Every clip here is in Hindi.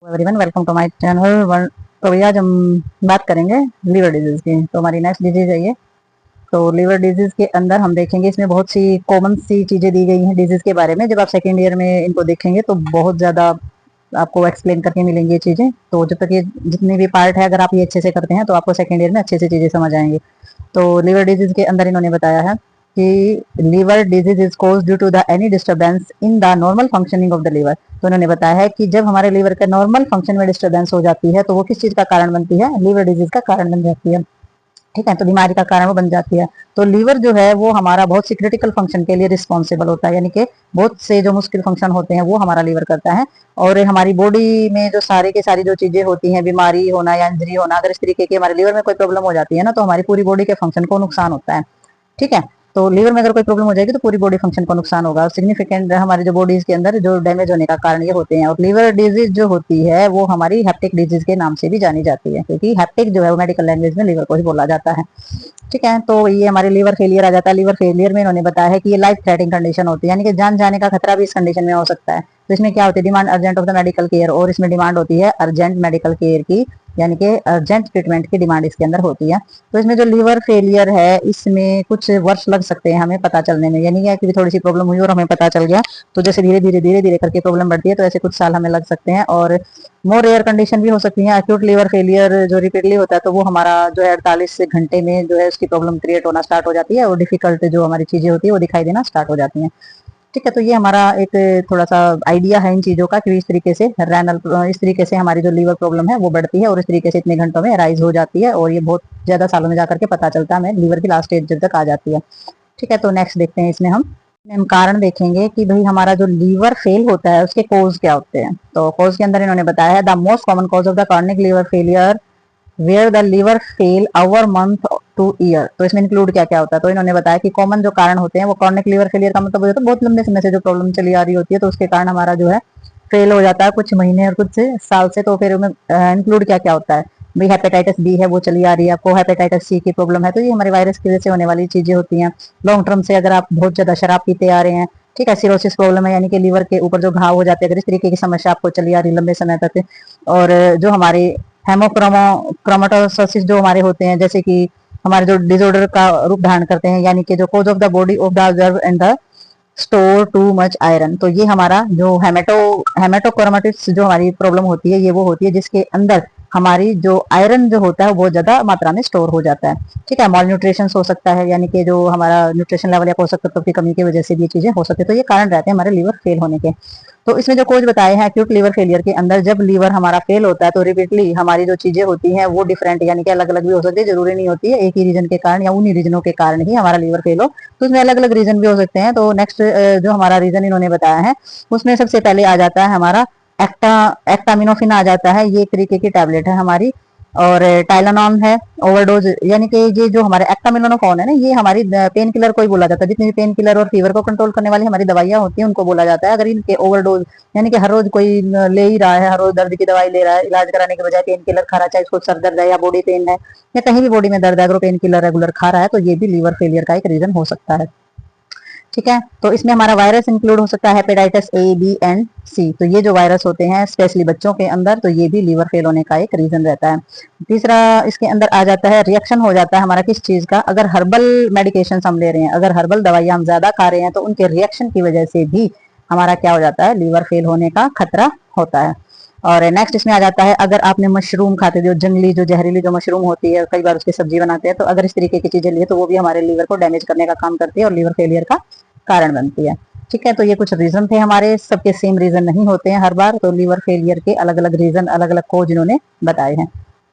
Everyone welcome to my channel. तो भैया आज हम बात करेंगे लीवर डिजीज की। तो हमारी नेक्स्ट डिजीज है ये। तो लीवर डिजीज के अंदर हम देखेंगे इसमें बहुत सी कॉमन सी चीजें दी गई हैं डिजीज के बारे में। जब आप सेकेंड ईयर में इनको देखेंगे तो बहुत ज्यादा आपको एक्सप्लेन करके मिलेंगी ये चीजें। तो जब तक ये जितनी भी पार्ट है अगर आप ये अच्छे से करते हैं तो आपको सेकेंड ईयर में अच्छे से चीजें समझ आएंगी। तो लीवर डिजीज के अंदर इन्होंने बताया है कि liver disease is cause due to the any disturbance in the normal functioning of the liver. तो उन्होंने बताया है कि जब हमारे लीवर का नॉर्मल फंक्शन में डिस्टर्बेंस हो जाती है तो वो किस चीज का कारण बनती है, लीवर डिजीज का कारण बन जाती है। ठीक है, तो बीमारी का कारण वो बन जाती है। तो लीवर जो है वो हमारा बहुत सी क्रिटिकल फंक्शन के लिए रिस्पॉन्सिबल होता है, यानी कि बहुत से जो मुश्किल फंक्शन होते हैं वो हमारा लीवर करता है। और हमारी बॉडी में जो सारी की सारी जो चीजें होती हैं, बीमारी होना या इंजरी होना, अगर इस तरीके की हमारे लीवर में कोई प्रॉब्लम हो जाती है ना तो हमारी पूरी बॉडी के फंक्शन को नुकसान होता है। ठीक है, तो लीवर में अगर कोई प्रॉब्लम हो जाएगी तो पूरी बॉडी फंक्शन को नुकसान होगा। और सिग्निफिकेंट हमारी जो बॉडीज के अंदर जो डैमेज होने का कारण ये होते हैं। और लीवर डिजीज जो होती है वो हमारी हेप्टिक डिजीज के नाम से भी जानी जाती है, क्योंकि हेप्टिक जो है वो मेडिकल लैंग्वेज में लीवर को ही बोला जाता है। ठीक है, तो ये हमारे लीवर फेलियर आ जाता है। लीवर फेलियर में इन्होंने बताया है कि ये लाइफ थ्रेटनिंग कंडीशन होती है, यानी कि जान जाने का खतरा भी इस कंडीशन में हो सकता है। तो इसमें क्या होती है, demand urgent of the medical care, और इसमें डिमांड होती है अर्जेंट मेडिकल केयर की, यानी कि अर्जेंट ट्रीटमेंट की डिमांड इसके अंदर होती है। तो इसमें जो लीवर फेलियर है इसमें कुछ वर्ष लग सकते हैं हमें पता चलने में, यानी कि थोड़ी सी प्रॉब्लम हुई और हमें पता चल गया। तो जैसे धीरे धीरे करके प्रॉब्लम बढ़ती है तो ऐसे कुछ साल हमें लग सकते हैं। और मोर रेयर कंडीशन भी हो सकती है। एक्यूट लीवर फेलियर जो रिपीटली होता है तो वो हमारा जो है 48 घंटे में जो है उसकी प्रॉब्लम क्रिएट होना स्टार्ट हो जाती है और डिफिकल्ट जो हमारी चीजें होती है वो दिखाई देना स्टार्ट हो जाती हैं। ठीक है, तो ये हमारा एक थोड़ा सा आइडिया है इन चीजों का कि इस तरीके से रैनल इस तरीके से हमारी जो लीवर प्रॉब्लम है वो बढ़ती है और इस तरीके से इतने घंटों में राइज हो जाती है और ये बहुत ज्यादा सालों में जाकर के पता चलता है, हमें लीवर की लास्ट स्टेज जब तक आ जाती है। ठीक है, तो नेक्स्ट देखते हैं इसमें हम कारण देखेंगे कि भाई हमारा जो लीवर फेल होता है उसके कोज क्या होते हैं। तो कोज के अंदर इन्होंने बताया है the most common cause of the chronic liver failure where the liver fail over month to year. तो इसमें इंक्लूड क्या क्या होता है। तो इन्होंने बताया कि कॉमन जो कारण होते हैं वो कॉर्निक लीवर फेलियर का मतलब होता है बहुत लंबे समय से जो प्रॉब्लम चली आ रही होती है तो उसके कारण हमारा जो है फेल हो जाता है कुछ महीने और कुछ साल से। तो फिर इंक्लूड क्या क्या होता है, भाई हेपेटाइटिस बी है वो चली आ रही है आपको, हेपेटाइटिस सी की प्रॉब्लम है तो ये हमारे वायरस की वजह से होने वाली चीजें होती हैं। लॉन्ग टर्म से अगर आप बहुत ज्यादा शराब पीते आ रहे हैं, ठीक है, सिरोसिस प्रॉब्लम है, यानी कि लीवर के ऊपर जो घाव हो जाते हैं, अगर इस तरीके की समस्या आपको चली आ रही लंबे समय तक। और जो हमारे हेमोक्रोमेटोसिस जो हमारे होते हैं, जैसे कि हमारे जो डिसऑर्डर का रूप धारण करते हैं, यानी कि जो cause of the body of the observe and the store too much iron. तो ये हमारा जो हेमेटोक्रोमेटिस जो हमारी प्रॉब्लम होती है ये वो होती है जिसके अंदर हमारी जो आयरन जो होता है वो ज्यादा मात्रा में स्टोर हो जाता है। ठीक है, मॉल न्यूट्रिशन हो सकता है, यानी कि जो हमारा न्यूट्रिशन लेवल या पोषक तत्व की कमी की वजह से भी ये चीजें हो सकती है। तो ये कारण रहते हैं हमारे लीवर फेल होने के। तो इसमें जो कोच बताए हैं एक्यूट लीवर फेलियर के अंदर जब लीवर हमारा फेल होता है तो रिपीटली हमारी जो चीजें होती हैं वो डिफरेंट, यानी कि अलग अलग भी हो सकती है, जरूरी नहीं होती है एक ही रीजन के कारण या उन्हीं रीजनों के कारण ही हमारा लीवर फेल हो। तो उसमें अलग अलग रीजन भी हो सकते हैं। तो नेक्स्ट जो हमारा रीजन इन्होंने बताया है उसमें सबसे पहले आ जाता है हमारा एक्टामिनोफिन आ जाता है। ये एक तरीके की टैबलेट है हमारी। और टाइलेनॉन है ओवरडोज, यानी कि ये जो हमारे एक्टामिनोफोन है ना ये हमारी पेन किलर को ही बोला जाता है। जितनी भी पेन किलर और फीवर को कंट्रोल करने वाली हमारी दवाइयां होती हैं उनको बोला जाता है। अगर इनके ओवरडोज, यानी कि हर रोज कोई ले ही रहा है, हर रोज दर्द की दवाई ले रहा है, इलाज कराने के बजाय पेन किलर खा रहा है, चाहे उसको सर दर्द है या बॉडी पेन है या कहीं भी बॉडी में दर्द है, अगर पेन किलर रेगुलर खा रहा है तो ये भी लीवर फेलियर का एक रीजन हो सकता है। ठीक है, तो इसमें हमारा वायरस इंक्लूड हो सकता है हेपेटाइटिस ए बी एंड सी। तो ये जो वायरस होते हैं स्पेशली बच्चों के अंदर तो ये भी लीवर फेल होने का एक रीजन रहता है। तीसरा इसके अंदर आ जाता है रिएक्शन हो जाता है हमारा किस चीज का, अगर हर्बल मेडिकेशन हम ले रहे हैं, अगर हर्बल दवाइयां हम ज्यादा खा रहे हैं तो उनके रिएक्शन की वजह से भी हमारा क्या हो जाता है, लीवर फेल होने का खतरा होता है। और नेक्स्ट इसमें आ जाता है अगर आपने मशरूम खाते जो जंगली जो जहरीली जो मशरूम होती है, कई बार उसकी सब्जी बनाते हैं, तो अगर इस तरीके की चीजें लिए तो वो भी हमारे लीवर को डैमेज करने का काम करती है और लीवर फेलियर का कारण बनती है। ठीक है, तो ये कुछ रीजन थे हमारे, सबके सेम रीजन नहीं होते हैं हर बार। तो लीवर फेलियर के अलग अलग रीजन अलग अलग कोज इन्होंने बताए हैं।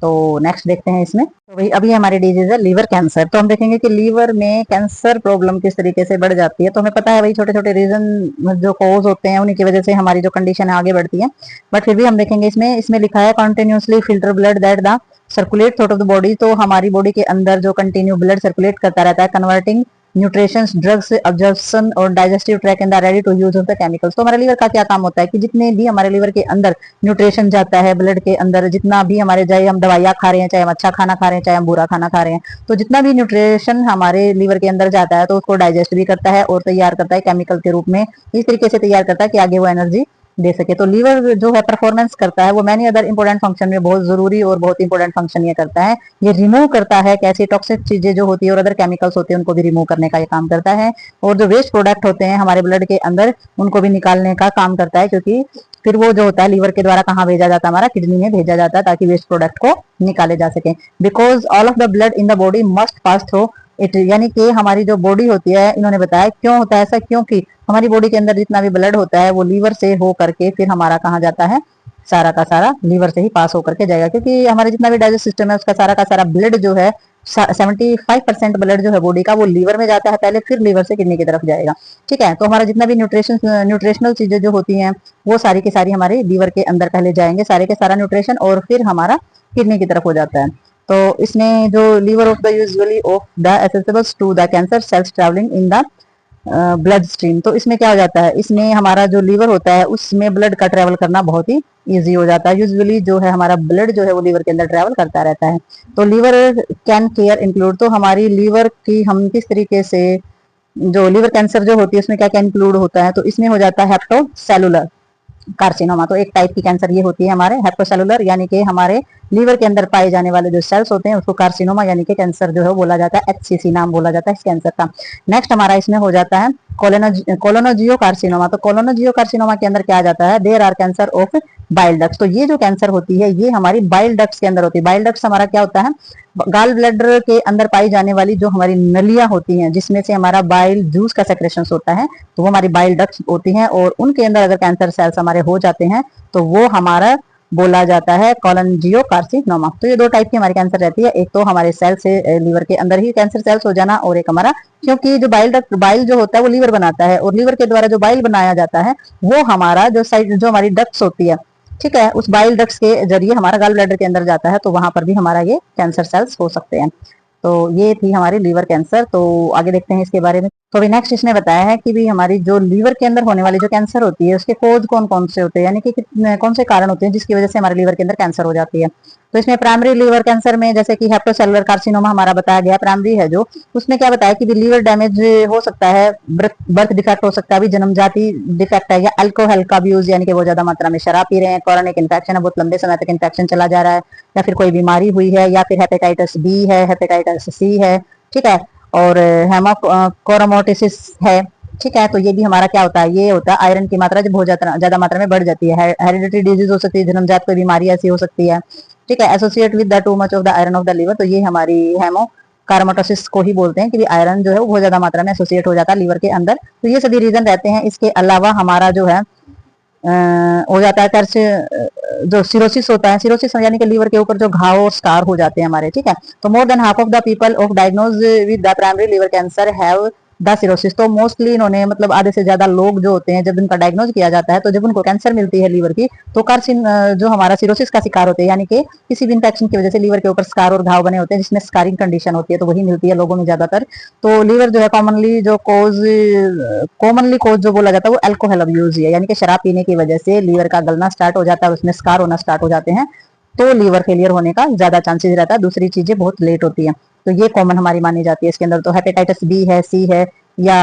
तो नेक्स्ट देखते हैं इसमें। तो भाई अभी हमारी डिजीज है लीवर कैंसर। तो हम देखेंगे कि लीवर में कैंसर प्रॉब्लम किस तरीके से बढ़ जाती है। तो हमें पता है भाई छोटे छोटे रीजन जो कोज होते हैं उन्हीं की वजह से हमारी जो कंडीशन है आगे बढ़ती है। बट फिर भी हम देखेंगे इसमें लिखा है continuously filter blood that the circulate through out the body. तो हमारी बॉडी के अंदर जो कंटिन्यू ब्लड सर्कुलेट करता रहता है, कन्वर्टिंग न्यूट्रिशंस ड्रग्स अब्जॉर्प्शन और digestive tract in the ready to use of the chemicals. तो हमारे लीवर का क्या काम होता है कि जितने भी हमारे लीवर के अंदर न्यूट्रिशन जाता है ब्लड के अंदर, जितना भी हमारे चाहे हम दवाइयाँ खा रहे हैं, चाहे हम अच्छा खाना खा रहे हैं, चाहे हम बुरा खाना खा रहे हैं, तो जितना भी न्यूट्रिशन हमारे लीवर के अंदर जाता है तो उसको डाइजेस्ट भी करता है और तैयार करता है केमिकल के रूप में, इस तरीके से तैयार करता है कि आगे वो एनर्जी दे सके। तो लीवर जो है परफॉर्मेंस करता है वो मैनी अदर इंपॉर्टेंट फंक्शन में बहुत जरूरी और बहुत इंपॉर्टेंट फंक्शन ये करता है। ये रिमूव करता है कैसी टॉक्सिक चीजें जो होती है और अदर केमिकल्स होते हैं उनको भी रिमूव करने का ये काम करता है। और जो वेस्ट प्रोडक्ट होते हैं हमारे ब्लड के अंदर उनको भी निकालने का काम करता है, क्योंकि फिर वो जो होता है लीवर के द्वारा कहाँ भेजा जाता है, हमारा किडनी में भेजा जाता है ताकि वेस्ट प्रोडक्ट को निकाले जा सके। Because all of the blood in the body must pass through it, यानी कि हमारी जो बॉडी होती है, इन्होंने बताया क्यों होता है ऐसा, क्योंकि हमारी बॉडी के अंदर जितना भी ब्लड होता है वो लीवर से हो करके फिर हमारा कहाँ जाता है, सारा का सारा लीवर से ही पास होकर के जाएगा। क्योंकि हमारे जितना भी डाइजेस्ट सिस्टम है उसका सारा का सारा ब्लड जो है 75% ब्लड जो है बॉडी का वो लीवर में जाता है पहले, फिर लीवर से किडनी की तरफ जाएगा। ठीक है, तो हमारा जितना भी न्यूट्रिशनल चीजें जो होती हैं वो सारी की सारी हमारे लीवर के अंदर पहले जाएंगे, सारे के सारा न्यूट्रिशन, और फिर हमारा किडनी की तरफ हो जाता है। तो इसमें जो liver of the usually of the accessibles to the cancer cells travelling in the blood stream. तो इसमें क्या हो जाता है, इसमें हमारा जो लीवर होता है उसमें ब्लड का ट्रेवल करना बहुत ही इजी हो जाता है। यूजुअली जो है हमारा ब्लड जो है वो लीवर के अंदर ट्रेवल करता रहता है। तो लीवर कैन केयर इंक्लूड, तो हमारी लीवर की हम किस तरीके से, जो लीवर कैंसर जो होती है उसमें क्या क्या इंक्लूड होता है, तो इसमें हो जाता है हेप्टोसेलुलर कार्सिनोमा। तो एक टाइप की कैंसर ये होती है हमारे हेप्टोसेलुलर, यानी कि हमारे लीवर के अंदर पाए जाने वाले जो सेल्स होते हैं उसको कार्सिनोमा यानी कि कैंसर जो है बोला जाता है, एचसीसी नाम बोला जाता है इस कैंसर का। नेक्स्ट हमारा इसमें हो जाता है कोलोनोजियो कार्सिनोमा। तो कोलोनोजियो कार्सिनोमा के अंदर क्या आ जाता है, there are cancer of bile ducts. तो ये जो कैंसर होती है ये हमारी बाइल डक्ट्स के अंदर होती है। बाइल डक्ट्स हमारा क्या होता है, गाल ब्लैडर के अंदर पाई जाने वाली जो हमारी नलियां होती हैं जिसमें से हमारा बाइल जूस का सेक्रेशन होता है, तो वो हमारी बाइल डक्ट्स होती हैं, और उनके अंदर अगर कैंसर सेल्स हमारे हो जाते हैं तो वो हमारा बोला जाता है कोलोनजियो कार्सिनोमा। तो ये दो टाइप की हमारी कैंसर रहती है, एक तो हमारे सेल से लीवर के अंदर ही कैंसर सेल्स हो जाना, और एक हमारा, क्योंकि जो बाइल जो होता है वो लीवर बनाता है, और लीवर के द्वारा जो बाइल बनाया जाता है वो हमारा जो साइड जो हमारी डक्ट्स होती है, ठीक है, उस बाइल डक्ट्स के जरिए हमारा गॉल ब्लैडर के अंदर जाता है, तो वहां पर भी हमारा ये कैंसर सेल्स हो सकते हैं। तो ये थी हमारी लीवर कैंसर। तो आगे देखते हैं इसके बारे में। तो भी नेक्स्ट इसने बताया है कि भी हमारी जो लीवर के अंदर होने वाली जो कैंसर होती है उसके कोज कौन कौन से होते हैं, यानी कि कौन से कारण होते हैं जिसकी वजह से हमारे लीवर के अंदर कैंसर हो जाती है। तो इसमें प्राइमरी लीवर कैंसर में जैसे कि हेप्टोसेलुलर कार्सिनोमा हमारा बताया गया प्राइमरी है जो, उसमें क्या बताया कि भी लीवर डैमेज हो सकता है, बर्थ डिफेक्ट हो सकता है, भी जन्मजाति डिफेक्ट है, या अल्कोहल का भी यूज, यानी कि बहुत ज्यादा मात्रा में शराब पी रहे हैं, कोरोनिक इन्फेक्शन है, बहुत लंबे समय तक इन्फेक्शन चला जा रहा है, या फिर कोई बीमारी हुई है, या फिर हेपेटाइटिस बी है, हेपेटाइटिस सी है, ठीक है, और हेमाकोरोमोटिसिस है, ठीक है। तो ये भी हमारा क्या होता है, ये होता है आयरन की मात्रा जब बहुत ज्यादा मात्रा में बढ़ जाती है। हेरिडिटरी डिजीज हो सकती है, जन्मजात कोई बीमारी ऐसी हो सकती है, ठीक है, associate with the too much of the iron of the liver. तो ये हमारी हेमोकार्मोटोसिस को ही बोलते हैं कि आयरन जो है वो बहुत ज्यादा मात्रा में एसोसिएट हो जाता है लीवर के अंदर। तो ये सभी रीजन रहते हैं। इसके अलावा हमारा जो है हो जाता है जो सिरोसिस होता है, सिरोसिस यानी कि लीवर के ऊपर जो घाव और स्कार हो जाते हैं हमारे, ठीक है। तो more than half of the people of diagnose with the primary liver cancer have the cirrhosis. तो मोस्टली इन्होंने मतलब आधे से ज्यादा लोग जो होते हैं जब इनका डायग्नोज किया जाता है तो जब उनको कैंसर मिलती है लीवर की तो कार्सिन जो हमारा सिरोसिस का शिकार होते हैं, यानी कि किसी भी इन्फेक्शन की वजह से लीवर के ऊपर स्कार और घाव बने होते हैं जिसमें स्कारिंग कंडीशन होती है, तो वही मिलती है लोगों में ज्यादातर। तो लीवर जो है कॉमनली कोज जो बोला जाता है वो अल्कोहल अब्यूज है, यानी कि शराब पीने की वजह से लीवर का गलना स्टार्ट हो जाता है, उसमें स्कार होना स्टार्ट हो जाते हैं, तो लीवर फेलियर होने का ज्यादा चांसेस रहता है। दूसरी चीजें बहुत लेट होती है, तो ये कॉमन हमारी मानी जाती है इसके अंदर। तो हेपेटाइटिस बी है, सी है, या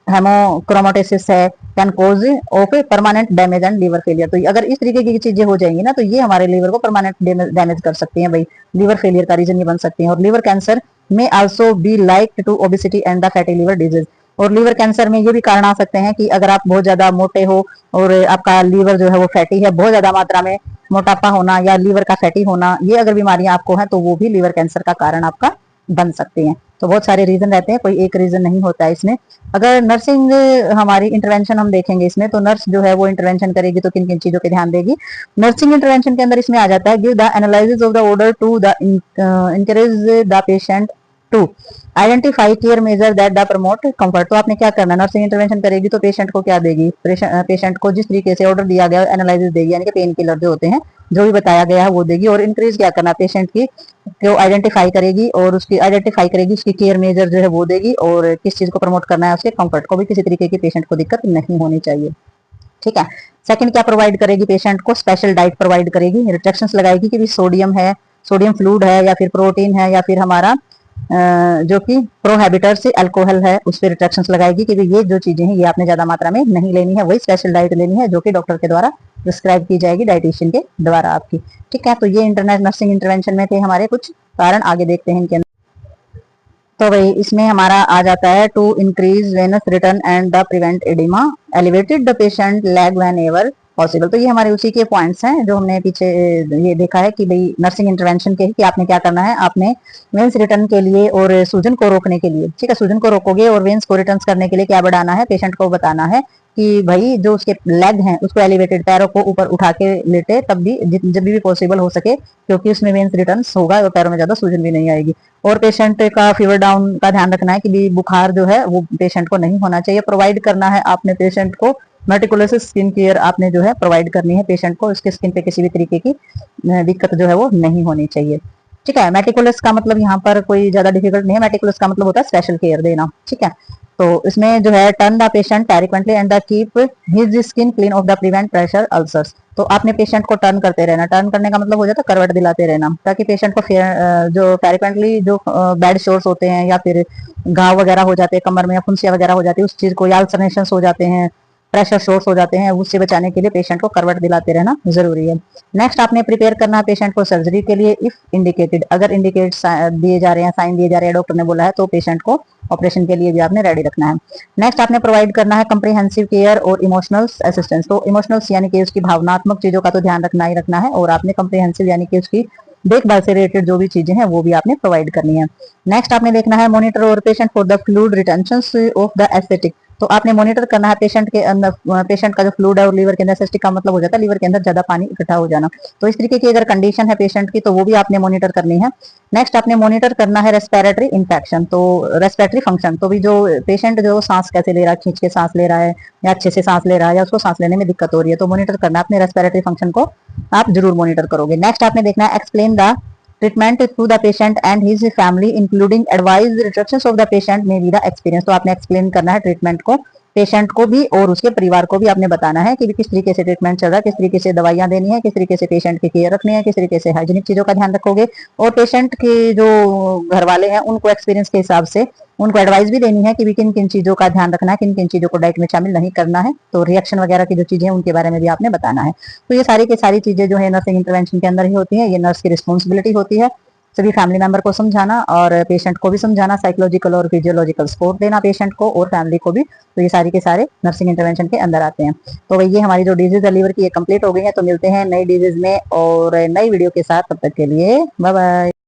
हेमोक्रोमोटोसिस है, can cause of permanent damage and liver failure. तो अगर इस तरीके की चीजें हो जाएंगी ना तो ये हमारे लीवर को परमानेंट डैमेज कर सकती हैं, भाई लीवर फेलियर का रीजन ये बन सकती हैं। और लीवर कैंसर में also be like to obesity and the fatty liver disease. और लीवर कैंसर में ये भी कारण आ सकते हैं कि अगर आप बहुत ज्यादा मोटे हो और आपका लीवर जो है वो फैटी है, बहुत ज्यादा मात्रा में मोटापा होना या लीवर का फैटी होना, ये अगर बीमारियां आपको हैं तो वो भी लीवर कैंसर का कारण आपका बन सकती हैं। तो बहुत सारे रीजन रहते हैं, कोई एक रीजन नहीं होता है इसमें। अगर नर्सिंग हमारी इंटरवेंशन हम देखेंगे इसमें, तो नर्स जो है वो इंटरवेंशन करेगी तो किन किन चीजों पे ध्यान देगी। नर्सिंग इंटरवेंशन के अंदर इसमें आ जाता है give the analysis of the order to the encourage the patient to identify care measure that the promote comfort. तो आपने क्या करना है, नर्सिंग इंटरवेंशन करेगी तो पेशेंट को क्या देगी, पेशेंट को जिस तरीके से ऑर्डर दिया गया एनालिसिस देगी, यानी कि पेन किलर जो होते हैं जो भी बताया गया है वो देगी, और इंक्रीज क्या करना पेशेंट की को आइडेंटिफाई करेगी और उसकी केयर मेजर जो है वो देगी, और किस चीज को प्रमोट करना है उसके कंफर्ट को भी, किसी तरीके की पेशेंट को दिक्कत नहीं होनी चाहिए, ठीक है। सेकंड क्या प्रोवाइड करेगी पेशेंट को, स्पेशल डाइट प्रोवाइड करेगी, रिस्ट्रिक्शंस लगाएगी कि भी सोडियम है, सोडियम फ्लूइड है, या फिर प्रोटीन है, या फिर हमारा जो कि प्रोहिबिटर से अल्कोहल है उस पर रिस्ट्रिक्शंस लगाएगी कि ये जो चीजें हैं ये आपने ज्यादा मात्रा में नहीं लेनी है, वही स्पेशल डाइट लेनी है जो कि डॉक्टर के द्वारा प्रिस्क्राइब की जाएगी, डाइटिशियन के द्वारा आपकी। ठीक है, तो ये इंटरनेट नर्सिंग इंटरवेंशन में थे हमारे कुछ कारण, आगे देखते हैं इनके अंदर। तो भाई इसमें हमारा आ जाता है to increase venous return and the prevent oedema, elevated the patient leg whenever possible. तो ये हमारे उसी के पॉइंट्स हैं जो हमने पीछे ये देखा है कि भाई नर्सिंग इंटरवेंशन के कि आपने क्या करना है, आपने वेन्स रिटर्न के लिए और सूजन को रोकने के लिए, ठीक है, सूजन को रोकोगे और वेन्स को रिटर्न करने के लिए क्या बढ़ाना है, पेशेंट को बताना है कि भाई जो उसके लेग हैं उसको एलिवेटेड, पैरों को ऊपर उठा के लेटे तब भी जब भी पॉसिबल हो सके, क्योंकि उसमें वेन्स रिटर्न होगा और पैरों में ज्यादा सूजन भी नहीं आएगी। और पेशेंट का फीवर डाउन का ध्यान रखना है कि भी बुखार जो है वो पेशेंट को नहीं होना चाहिए। प्रोवाइड करना है आपने पेशेंट को मेटिकुलस स्किन केयर, आपने जो है प्रोवाइड करनी है पेशेंट को, उसके स्किन पे किसी भी तरीके की दिक्कत जो है वो नहीं होनी चाहिए। ठीक है, मेटिकुलस का मतलब यहाँ पर कोई ज्यादा डिफिकल्ट नहीं है, मेटिकुलस का मतलब होता है स्पेशल केयर देना। ठीक है, तो इसमें जो है turn the patient frequently and the keep his skin clean of the prevent pressure ulcers. तो आपने पेशेंट को टर्न करते रहना, टर्न करने का मतलब हो जाता है करवट दिलाते रहना, ताकि पेशेंट को जो फ्रीक्वेंटली जो बैड शोर्स होते हैं या फिर घाव वगैरह हो जाते हैं कमर में या फुंसिया वगैरह हो जाती है उस चीज को, या अल्सरेशन हो जाते हैं, प्रेशर शोर्स हो जाते हैं, उससे बचाने के लिए पेशेंट को करवट दिलाते रहना जरूरी है। नेक्स्ट आपने प्रिपेयर करना है पेशेंट को सर्जरी के लिए इफ इंडिकेटेड, अगर इंडिकेट दिए जा रहे हैं, साइन दिए जा रहे हैं, डॉक्टर ने बोला है तो पेशेंट को ऑपरेशन के लिए भी आपने रेडी रखना है। नेक्स्ट आपने प्रोवाइड करना है कम्प्रीहेंसिव केयर और इमोशनल असिस्टेंस। तो इमोशनल्स यानी कि उसकी भावनात्मक चीजों का तो ध्यान रखना ही रखना है, और आपने कम्प्रीहेंसिव यानी कि उसकी देखभाल से रिलेटेड जो भी चीजें हैं वो भी आपने प्रोवाइड करनी है। नेक्स्ट आपने देखना है मॉनिटर और patient for the fluid retention of the aesthetic. तो आपने मॉनिटर करना है पेशेंट के अंदर, पेशेंट का जो फ्लूइड है और लीवर के अंदर, एस्थेटिक का मतलब हो जाता है लीवर के अंदर ज्यादा पानी इकट्ठा हो जाना। तो इस तरीके की अगर कंडीशन है पेशेंट की तो वो भी आपने मॉनिटर करनी है। नेक्स्ट आपने मॉनिटर करना है रेस्पिरेटरी इन्फेक्शन, तो रेस्पिरेटरी फंक्शन, तो भी जो पेशेंट जो सांस कैसे ले रहा है, खींच के सांस ले रहा है या अच्छे से सांस ले रहा है या उसको सांस लेने में दिक्कत हो रही है, तो मॉनिटर करना है अपने रेस्पिरेटरी फंक्शन को, आप जरूर मॉनिटर करोगे। नेक्स्ट आपने देखना है explain the treatment to the patient and his family including advise restrictions of the patient may be the experience. तो आपने एक्सप्लेन करना है ट्रीटमेंट को पेशेंट को भी और उसके परिवार को भी आपने बताना है कि किस तरीके से ट्रीटमेंट चल रहा है, किस तरीके से दवाइयां देनी है, किस तरीके से पेशेंट की केयर रखनी है, किस तरीके से हाइजीनिक चीजों का ध्यान रखोगे, और पेशेंट के जो घर वाले हैं उनको एक्सपीरियंस के हिसाब से उनको एडवाइस भी देनी है कि किन किन चीजों का ध्यान रखना है, किन किन चीजों को डाइट में शामिल नहीं करना है। तो रिएक्शन वगैरह की जो चीजें हैं उनके बारे में भी आपने बताना है। तो ये सारी की सारी चीजें जो है नर्सिंग इंटरवेंशन के अंदर ही होती है, ये नर्स की रिस्पॉन्सिबिलिटी होती है सभी फैमिली मेंबर को समझाना और पेशेंट को भी समझाना, साइकोलॉजिकल और फिजियोलॉजिकल सपोर्ट देना पेशेंट को और फैमिली को भी। तो ये सारी के सारे नर्सिंग इंटरवेंशन के अंदर आते हैं। तो ये हमारी जो डिजीज है लीवर की ये कंप्लीट हो गई है। तो मिलते हैं नई डिजीज में और नई वीडियो के साथ, तब तक के लिए बाय बाय।